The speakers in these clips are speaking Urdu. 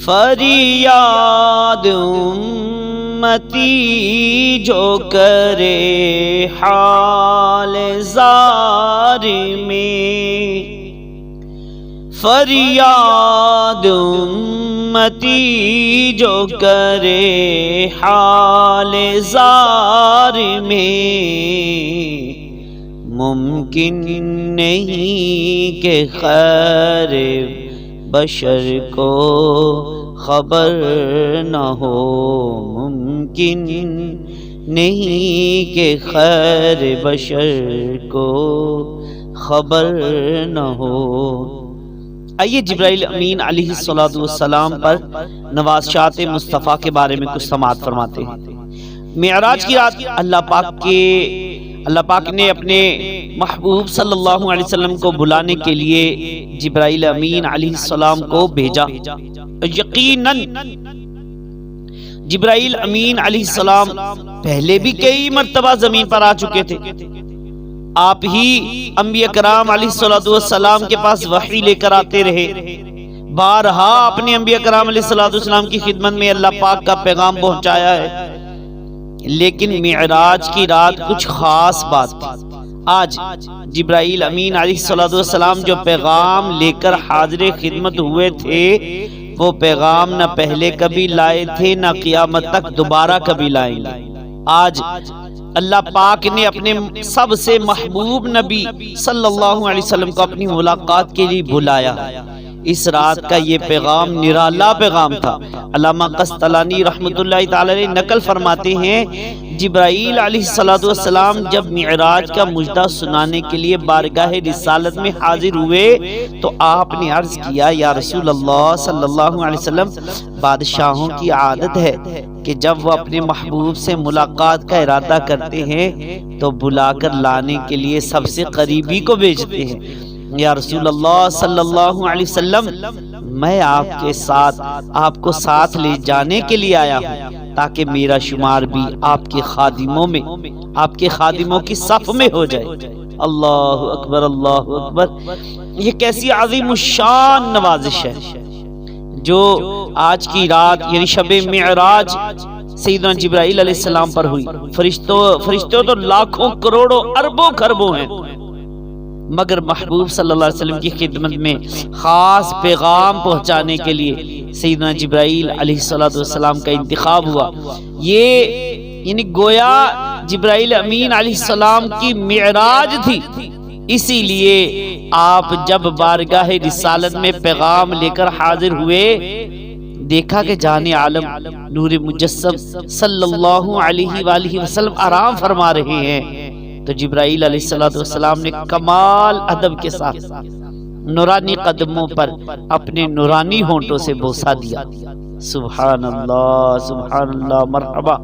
فریاد امتی جو کرے حال زار میں، فریاد امتی جو کرے حال زار میں، ممکن نہیں کہ خیر بشر کو خبر نہ ہو، ممکن نہیں کہ خیر بشر کو خبر نہ ہو۔ آئیے جبرائیل امین علیہ السلام پر نوازشات مصطفیٰ کے بارے میں کچھ سماعت فرماتے ہیں۔ معراج کی رات اللہ پاک نے اپنے محبوب صلی اللہ علیہ وسلم کو بلانے کے لیے جبرائیل امین علیہ السلام کو بھیجا۔ یقیناً جبرائیل امین علیہ السلام پہلے بھی کئی مرتبہ زمین پر آ چکے تھے، آپ ہی انبیاء کرام علیہ السلام کے پاس وحی لے کر آتے رہے، بارہا اپنے انبیاء کرام علیہ السلام کی خدمت میں اللہ پاک کا پیغام پہنچایا ہے، لیکن معراج کی رات کچھ خاص بات تھی۔ آج جبرائیل امین علیہ السلام جو پیغام لے کر حاضر خدمت ہوئے تھے، وہ پیغام نہ پہلے کبھی لائے تھے نہ قیامت تک دوبارہ کبھی لائیں گے۔ آج اللہ پاک نے اپنے سب سے محبوب نبی صلی اللہ علیہ وسلم کو اپنی ملاقات کے لیے بلایا۔ اس رات کا یہ پیغام نرالا پیغام تھا۔ علامہ قسطلانی رحمۃ اللہ تعالی علیہ نقل فرماتے ہیں، جبرائیل علیہ السلام جب معراج کا مجدہ سنانے کے لیے بارگاہ رسالت میں حاضر ہوئے تو آپ نے عرض کیا، یا رسول اللہ صلی اللہ علیہ وسلم، بادشاہوں کی عادت ہے کہ جب وہ اپنے محبوب سے ملاقات کا ارادہ کرتے ہیں تو بلا کر لانے کے لیے سب سے قریبی کو بھیجتے ہیں۔ یا رسول اللہ صلی اللہ علیہ وسلم، میں آپ کے ساتھ آپ کو ساتھ لے جانے کے لیے آیا ہوں تاکہ میرا شمار بھی آپ کے خادموں کی صف میں ہو جائے۔ اللہ اکبر، اللہ اکبر۔ یہ کیسی عظیم الشان نوازش ہے جو آج کی رات یعنی شب معراج سیدنا جبرائیل علیہ السلام پر ہوئی۔ فرشتوں تو لاکھوں کروڑوں اربوں خربوں ہیں، مگر محبوب صلی اللہ علیہ وسلم کی خدمت میں خاص پیغام پہنچانے کے لیے سیدنا جبرائیل علیہ السلام کا انتخاب ہوا۔ یہ یعنی گویا جبرائیل امین علیہ السلام کی معراج تھی، اسی لیے آپ جب بارگاہ رسالت میں پیغام لے کر حاضر ہوئے، دیکھا کہ جان عالم نور مجسم صلی اللہ علیہ وآلہ وسلم آرام فرما رہے ہیں، تو جبرائیل علیہ السلام نے کمال ادب کے ساتھ نورانی قدموں پر اپنے نورانی ہونٹوں سے بوسہ دیا۔ سبحان اللہ، سبحان اللہ، مرحبا۔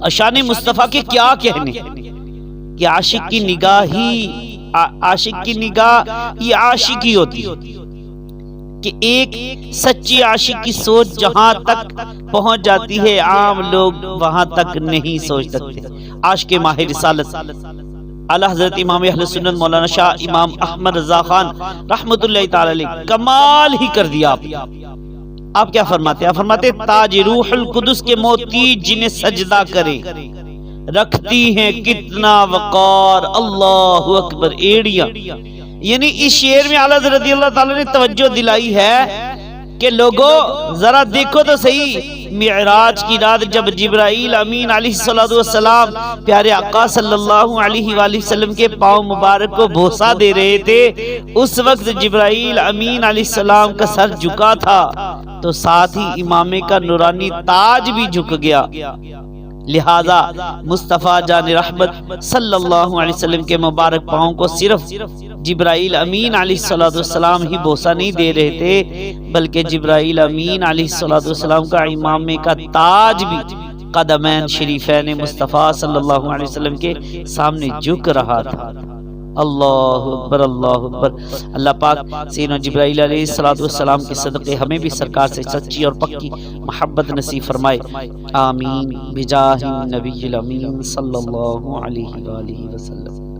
اشان مصطفیٰ کے کیا کہنے کہ عاشق کی نگاہ یہ عاشقی ہوتی ہے کہ ایک سچی عاشق کی سوچ جہاں تک پہنچ جاتی ہے عام لوگ وہاں تک نہیں سوچ سکتے۔ عاشق ماہ رسالت اعلی حضرت امام اہل سنت مولانا شاہ امام احمد رضا خان رحمۃ اللہ تعالی علیہ کمال ہی کر دیا۔ آپ کیا فرماتے ہیں؟ آپ فرماتے ہیں، تاج روح القدس کے موتی جنہیں سجدہ کرے رکھتی ہیں کتنا وقار، اللہ اکبر۔ ایڑیاں یعنی اس شعر میں اعلیٰ حضرت رضی اللہ تعالی نے توجہ دلائی ہے کہ لوگوں ذرا دیکھو تو صحیح، معراج کی رات جب جبرائیل امین علیہ السلام پیارے آقا صلی اللہ علیہ وآلہ وسلم کے پاؤں مبارک کو بوسہ دے رہے تھے، اس وقت جبرائیل امین علیہ السلام کا سر جھکا تھا تو ساتھ ہی امامے کا نورانی تاج بھی جھک گیا۔ لہذا مصطفیٰ جان رحمت صلی اللہ علیہ وسلم کے مبارک پاؤں کو صرف جبرائیل امین علیہ السلام ہی بوسہ نہیں دے رہے تھے، بلکہ جبرائیل امین علیہ السلام کا امامے کا تاج بھی قدمین شریفین مصطفیٰ صلی اللہ علیہ وسلم کے سامنے جھک رہا تھا۔ اللہ اکبر، اللہ اکبر۔ اللہ پاک سیدنا جبرائیل علیہ السلام کے صدقے ہمیں بھی سرکار سے سچی اور پکی محبت نصیب فرمائے، آمین بجاہ النبی الامین صلی اللہ علیہ وآلہ وسلم۔